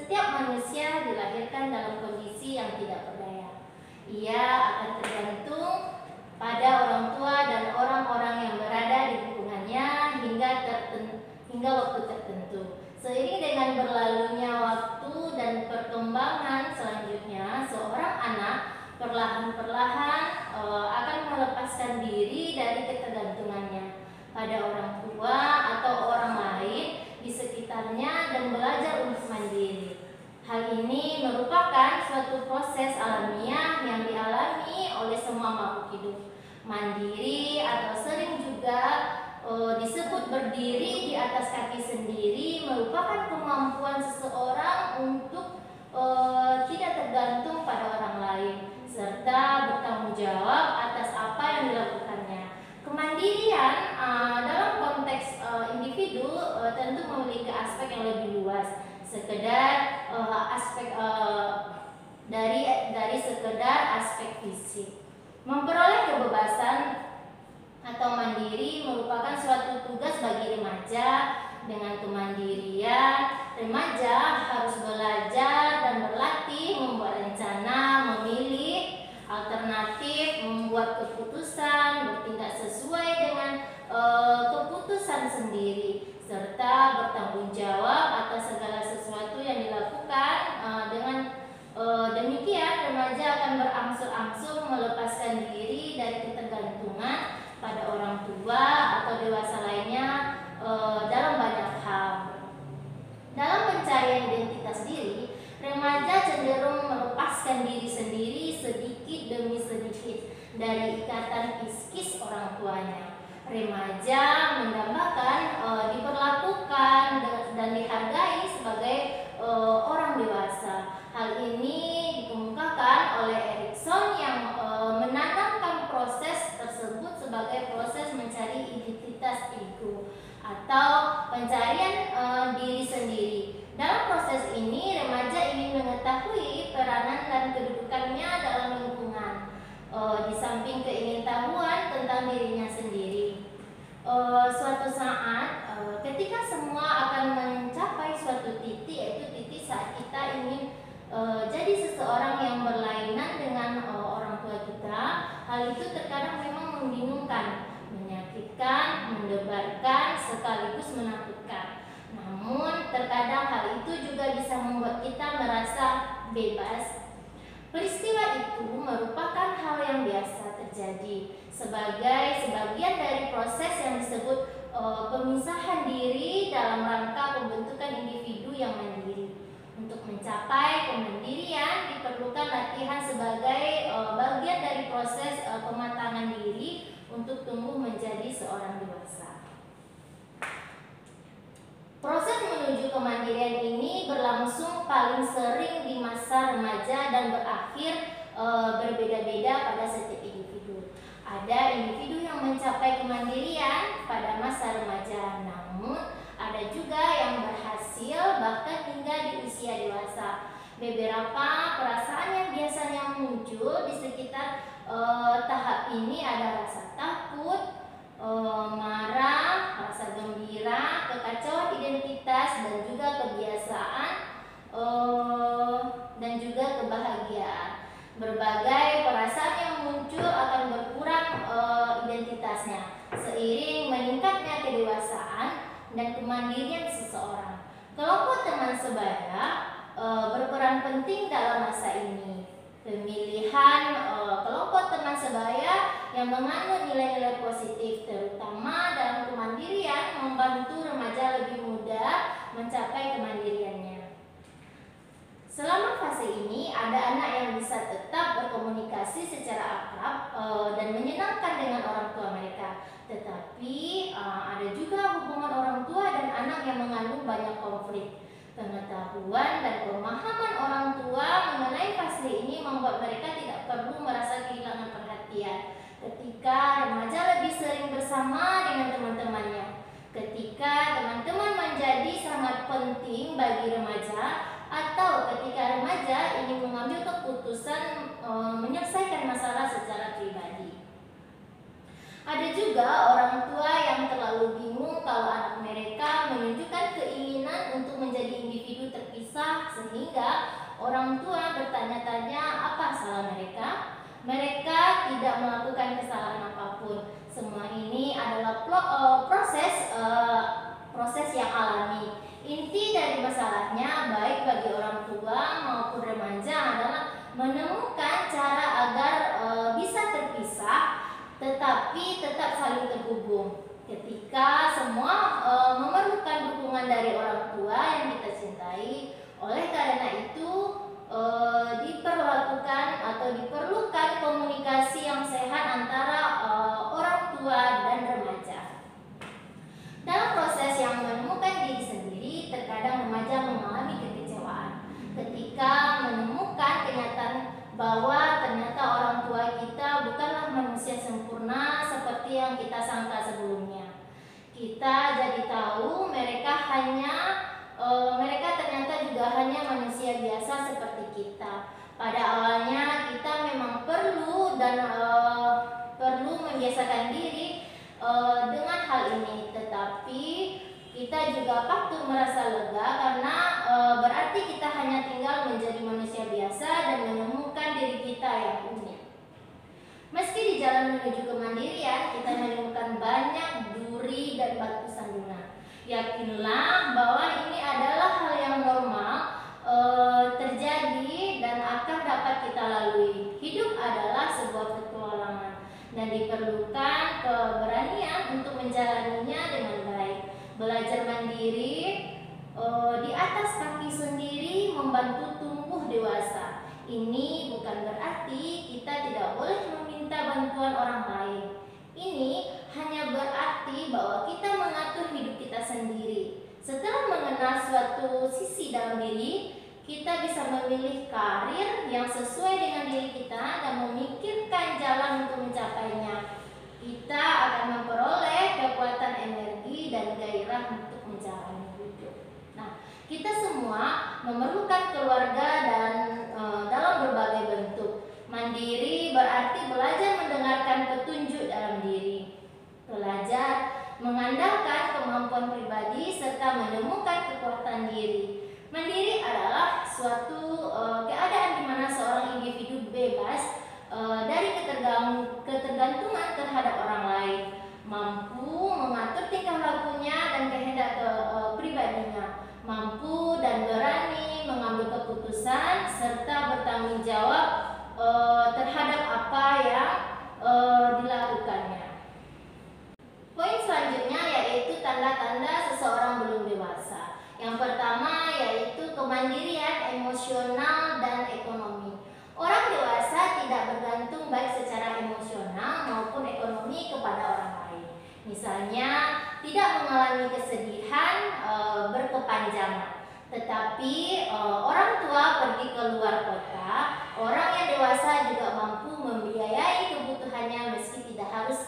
setiap manusia dilahirkan dalam kondisi yang tidak berdaya. Ia akan tergantung pada orang tua dan orang-orang yang berada di lingkungannya hingga waktu tertentu. Seiring dengan berlalunya waktu dan perkembangan selanjutnya, seorang anak perlahan-perlahan akan melepaskan diri dari ketergantungannya pada orang tua atau orang lain di sekitarnya dan belajar untuk mandiri. Hal ini merupakan suatu proses alamiah yang dialami oleh semua makhluk hidup. Mandiri atau sering juga disebut berdiri di atas kaki sendiri merupakan kemampuan seseorang untuk tidak tergantung pada orang lain serta bertanggung jawab atas apa yang dilakukannya. Kemandirian dalam konteks individu tentu memiliki aspek yang lebih luas, sekedar aspek dari sekedar aspek fisik. Memperoleh kebebasan atau mandiri merupakan suatu tugas bagi remaja. Dengan kemandirian, remaja harus belajar dan berlatih membuat rencana, memilih alternatif, membuat keputusan, bertindak sesuai dengan keputusan sendiri, serta bertanggung jawab atas segala sesuatu yang dilakukan. Dengan demikian, remaja akan berangsur-angsur melepaskan diri dari ketergantungan pada orang tua atau dewasa lainnya dalam banyak hal. Dalam pencarian identitas diri, remaja cenderung melepaskan diri sendiri sedikit demi sedikit dari ikatan psikis orang tuanya. Remaja mendambakan diperlakukan dan dihargai sebagai orang dewasa. Hal ini dikemukakan oleh Erikson yang menanamkan proses tersebut sebagai proses mencari identitas ego atau pencarian diri sendiri. Dalam proses ini, remaja ingin mengetahui peranan dan kedudukannya dalam lingkungan, di samping keingintahuan tentang dirinya sendiri. Suatu saat, ketika semua akan mencapai suatu titik, yaitu titik saat kita ingin jadi seseorang yang berlainan dengan orang tua kita, hal itu terkadang memang membingungkan, menyakitkan, mendebarkan, sekaligus menakutkan. Namun terkadang hal itu juga bisa membuat kita merasa bebas. Peristiwa itu merupakan hal yang biasa terjadi sebagai sebagian dari proses yang disebut pemisahan diri dalam rangka pembentukan individu yang mandiri. Untuk mencapai kemandirian diperlukan latihan sebagai bagian dari proses pematangan diri untuk tumbuh menjadi seorang dewasa. Proses menuju kemandirian ini berlangsung paling sering di masa remaja dan berakhir berbeda-beda pada setiap individu. Ada individu yang mencapai kemandirian pada masa remaja, namun ada juga yang berhasil bahkan hingga di usia dewasa. Beberapa perasaan yang biasanya muncul di sekitar tahap ini ada rasa takut, marah, rasa gembira, kekacauan identitas, dan juga kebiasaan dan juga kebahagiaan. Berbagai perasaan yang muncul akan berkurang identitasnya seiring meningkatnya kedewasaan dan kemandirian seseorang. Kelompok teman sebaya berperan penting dalam masa ini. Pemilihan kelompok teman sebaya yang mengandung nilai-nilai positif, terutama dalam kemandirian, membantu remaja lebih mudah mencapai kemandiriannya. Selama fase ini, ada anak yang bisa tetap berkomunikasi secara akrab dan menyenangkan dengan orang tua mereka. Tetapi ada juga hubungan orang tua dan anak yang mengandung banyak konflik. Pengetahuan dan pemahaman orang tua mengenai fase ini membuat mereka tidak perlu merasa kehilangan perhatian ketika remaja lebih sering bersama dengan teman-temannya. Ketika teman-teman menjadi sangat penting bagi remaja, atau ketika remaja ingin mengambil keputusan menyelesaikan masalah secara pribadi. Ada juga orang tua yang terlalu bingung kalau anak mereka menunjukkan keinginan untuk menjadi individu terpisah, sehingga orang tua bertanya-tanya apa salah mereka. Mereka tidak melakukan kesalahan apapun. Semua ini adalah proses yang alami. Inti dari masalahnya baik bagi orang tua maupun remaja adalah menemukan cara agar bisa terpisah tetapi tetap saling terhubung. Ketika semua memerlukan dukungan dari orang tua yang kita cintai, oleh karena itu diperlukan komunikasi yang sehat antara orang tua dan remaja. Dalam proses yang menemukan diri sendiri, terkadang remaja mengalami kekecewaan ketika menemukan kenyataan bahwa ternyata orang tua kita bukanlah manusia sempurna seperti yang kita sangka sebelumnya. Kita jadi tahu mereka ternyata juga hanya manusia biasa seperti kita. Pada awalnya kita memang perlu membiasakan diri dengan hal ini, tetapi kita juga patut merasa lega karena berarti kita hanya tinggal menjadi manusia biasa dan menemukan diri kita yang unik. Meski di jalan menuju kemandirian kita menemukan banyak duri dan batu sandungan, yakinlah bahwa ini adalah hal yang normal terjadi dan akan dapat kita lalui. Hidup adalah sebuah petualangan dan diperlukan keberanian untuk menjalaninya dengan baik. Belajar mandiri di atas kaki sendiri membantu tumbuh dewasa. Ini bukan berarti kita tidak boleh meminta bantuan orang lain. Ini hanya berarti bahwa kita mengatur hidup kita sendiri. Setelah mengenal suatu sisi dalam diri, kita bisa memilih karir yang sesuai dengan diri kita dan memikirkan jalan untuk mencapainya. Kita akan memperoleh kekuatan energi dan gairah untuk menjalani hidup. Nah, kita semua memerlukan keluarga dan dalam berbagai bentuk. Mandiri berarti belajar mendengarkan petunjuk dalam diri. Belajar mengandalkan kemampuan pribadi serta menemukan kekuatan diri. Mandiri adalah suatu keadaan di mana seorang individu bebas dari ketergantungan terhadap orang lain, mampu mengatur tingkah lakunya dan kehendak pribadinya, mampu dan berani mengambil keputusan serta bertanggung jawab terhadap apa yang dilakukannya. Poin selanjutnya yaitu tanda-tanda seseorang belum dewasa. Yang pertama yaitu kemandirian emosional dan ekonomi. Orang dewasa tidak bergantung baik secara emosional maupun ekonomi kepada orang lain. Misalnya, tidak mengalami kesedihan berkepanjangan. Tetapi orang tua pergi ke luar kota, orang yang dewasa juga mampu membiayai kebutuhannya meski tidak harus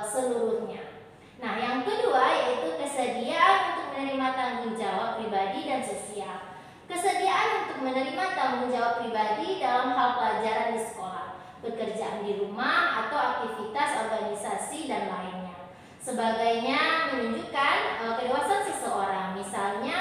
seluruhnya. Nah, yang kedua yaitu kesediaan untuk menerima tanggung jawab pribadi dan sosial. Kesediaan untuk menerima tanggung jawab pribadi dalam hal pelajaran di sekolah, pekerjaan di rumah, atau aktivitas organisasi dan lainnya. Sebagainya menunjukkan kedewasaan seseorang. Misalnya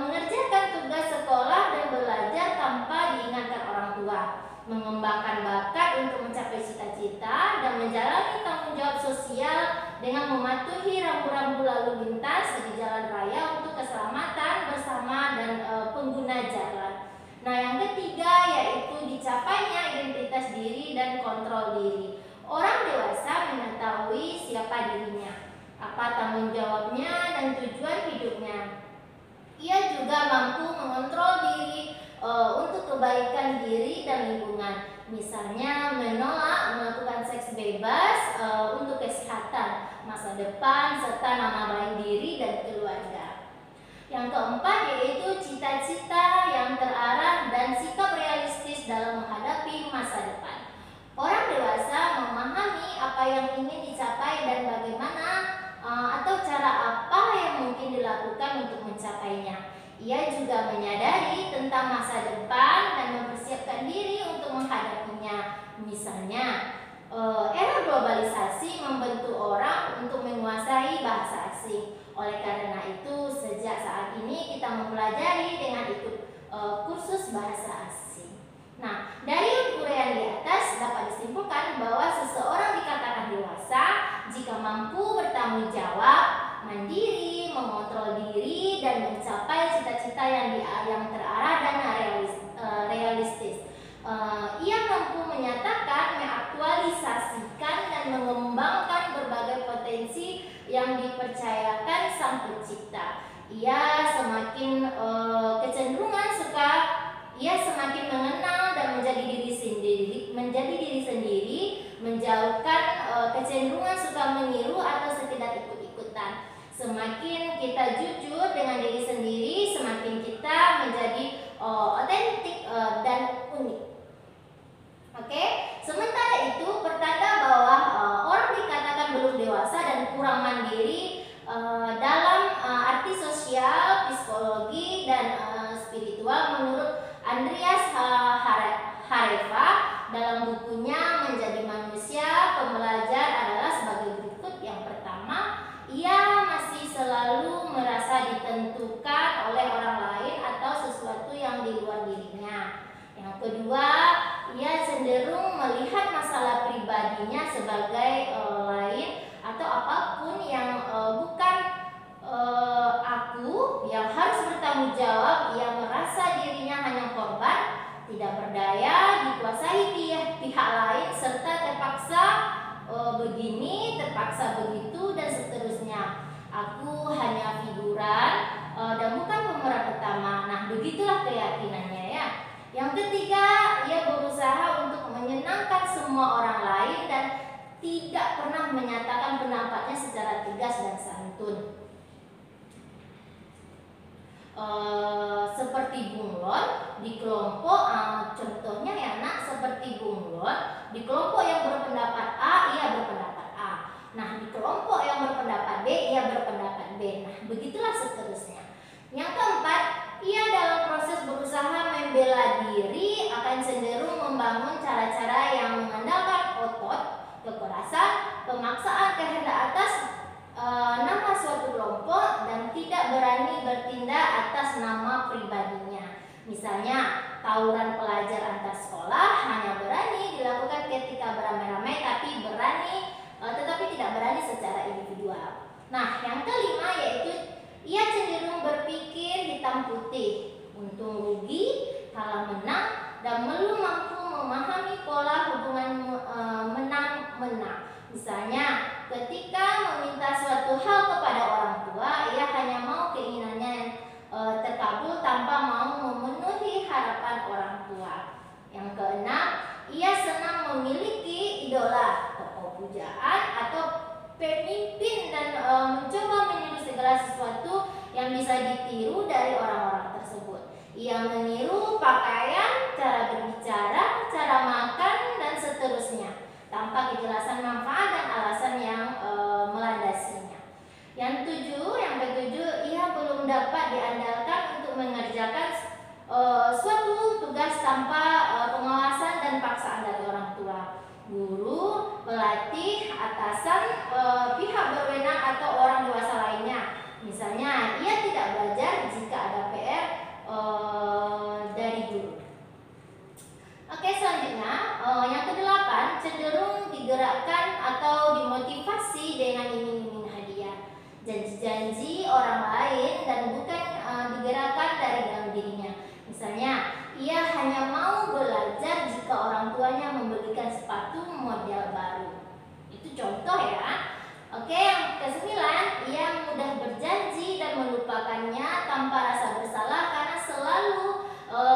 mengerjakan tugas sekolah dan belajar tanpa diingatkan orang tua, mengembangkan bakat untuk mencapai cita-cita, dan menjalani tanggung jawab sosial dengan mematuhi rambu-rambu lalu lintas di jalan raya untuk keselamatan bersama dan pengguna jalan. Nah, yang ketiga yaitu dicapainya identitas diri dan kontrol diri. Orang dewasa mengetahui siapa dirinya, apa tanggung jawabnya dan tujuan hidupnya. Ia juga mampu mengontrol diri untuk kebaikan diri dan lingkungan. Misalnya menolak melakukan seks bebas untuk kesehatan, masa depan, serta nama baik diri dan keluarga. Yang keempat yaitu cita-cita yang terarah dan sikap realistis dalam menghadapi masa depan. Orang dewasa memahami apa yang ingin dicapai dan bagaimana atau cara apa yang mungkin dilakukan untuk mencapainya. Ia juga menyadari tentang masa depan dan mempersiapkan diri untuk menghadapinya. Misalnya, era globalisasi membentuk orang untuk menguasai bahasa asing. Oleh karena itu, sejak saat ini kita mempelajari dengan ikut kursus bahasa asing. Nah, dari uraian di atas dapat disimpulkan bahwa seseorang dikatakan dewasa jika mampu bertanggung jawab, mandiri, mengontrol diri, dan mencapai cita-cita yang terarah dan realistis. Ia mampu menyatakan, mengaktualisasikan, dan mengembangkan berbagai potensi yang dipercayakan Sang Pencipta. Ia semakin semakin mengenal dan menjadi diri sendiri, menjauhkan kecenderungan suka meniru atau sekedar ikut-ikutan. Semakin kita jujur dengan diri sendiri, semakin kita menjadi otentik dan unik. Oke, sementara itu pertanda bahwa orang dikatakan belum dewasa dan kurang mandiri dalam arti sosial, psikologi, dan spiritual menurut Andreas Hareva dalam bukunya Menjadi Manusia Pembelajar adalah sebagai berikut. Yang pertama, ia masih selalu merasa ditentukan oleh orang lain atau sesuatu yang di luar dirinya. Yang kedua, ia cenderung melihat masalah pribadinya sebagai lain atau apapun yang bukan aku yang harus bertanggung jawab. Ia merasa dirinya hanya korban, tidak berdaya, dikuasai pihak lain, serta terpaksa begini, terpaksa begitu, dan seterusnya. Aku hanya figuran dan bukan pemeran utama. Nah, begitulah keyakinannya ya. Yang ketiga, ia berusaha untuk menyenangkan semua orang lain dan tidak pernah menyatakan pendapatnya secara tegas dan santun. Seperti bunglon di kelompok, contohnya ya nak, seperti bunglon di kelompok yang berpendapat A, ia berpendapat A. Nah, di kelompok yang berpendapat B, ia berpendapat B. Nah, begitulah seterusnya. Yang keempat, ia dalam proses berusaha membela diri akan cenderung membangun cara-cara yang mengandalkan otot, kekerasan, pemaksaan kehendak atas nama suatu kelompok, dan tidak berani bertindak atas nama pribadinya. Misalnya, tawuran pelajar antar sekolah hanya berani dilakukan ketika beramai-ramai, tetapi tidak berani secara individual. Nah, yang kelima yaitu ia cenderung berpikir hitam putih, untung rugi, kalah menang, dan belum mampu memahami pola hubungan menang-menang. Misalnya, ketika meminta suatu hal kepada orang tua, ia hanya mau keinginannya terkabul tanpa mau memenuhi harapan orang tua. Yang keenam, ia senang memiliki idola, tokoh pujaan, atau pemimpin, dan mencoba meniru segala sesuatu yang bisa ditiru dari orang-orang tersebut. Ia meniru pakaian, cara berbicara, cara makan, dan seterusnya, tanpa kejelasan manfaat dan alasan yang melandasinya. Yang ketujuh, ia belum dapat diandalkan untuk mengerjakan suatu tugas tanpa pengawasan dan paksaan dari orang tua, guru, pelatih, atasan, pihak berwenang, atau orang dewasa lainnya. Misalnya, ia tidak belajar jika ada PR dari guru. Oke, selanjutnya yang kedelapan, cenderung digerakkan atau dimotivasi dengan iming-iming hadiah, janji-janji orang lain, dan bukan digerakkan dari dalam dirinya. Misalnya, ia hanya mau belajar jika orang tuanya membelikan sepatu model baru. Itu contoh ya. Oke, yang kesembilan, ia mudah berjanji dan melupakannya tanpa rasa bersalah karena selalu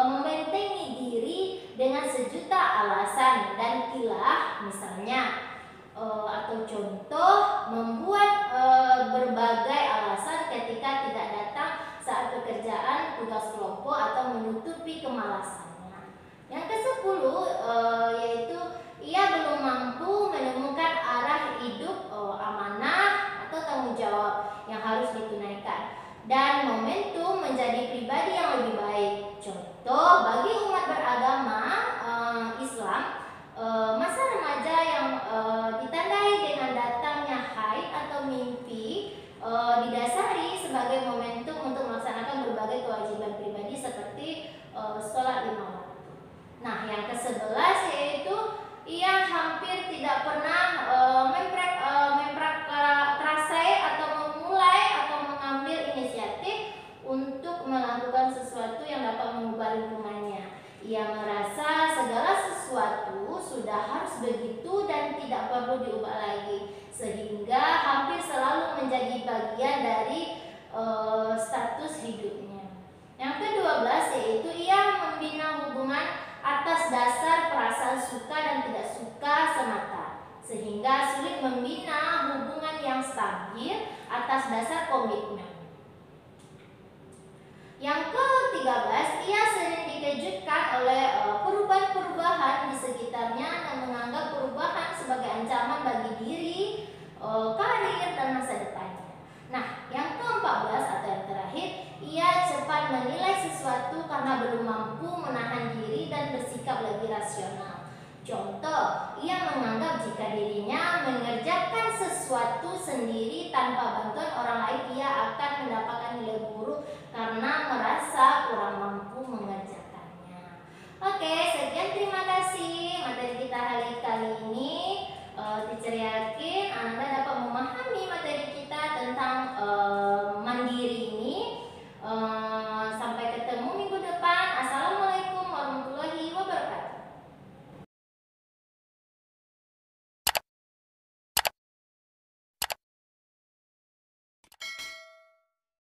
membentengi diri dengan sejuta alasan dan ilah, misalnya, atau contoh, membuat berbagai alasan ketika tidak datang saat pekerjaan tugas kelompok atau menutupi kemalasannya. Yang ke-10 yaitu ia belum mampu menemukan arah hidup, amanah atau tanggung jawab yang harus ditunaikan, dan momentum menjadi pribadi yang lebih baik. Contoh, bagi umat beragama Islam, masa remaja yang ditandai dengan datangnya haid atau mimpi didasari sebagai momentum untuk melaksanakan berbagai kewajiban pribadi seperti status hidupnya. Yang ke-12 yaitu ia membina hubungan atas dasar perasaan suka dan tidak suka semata, sehingga sulit membina hubungan yang stabil atas dasar komitmen. Yang ke-13, ia sering dikejutkan oleh perubahan-perubahan di sekitarnya dan menganggap perubahan sebagai ancaman bagi diri, karir, dan masa depannya. Nah, yang ke-14 atau yang terakhir, ia cepat menilai sesuatu karena belum mampu menahan diri dan bersikap lebih rasional. Contoh, ia menganggap jika dirinya mengerjakan sesuatu sendiri tanpa bantuan orang lain, ia akan mendapatkan nilai buruk karena merasa kurang mampu mengerjakannya. Oke, sekian, terima kasih materi kita hari kali ini. Teacher Yaki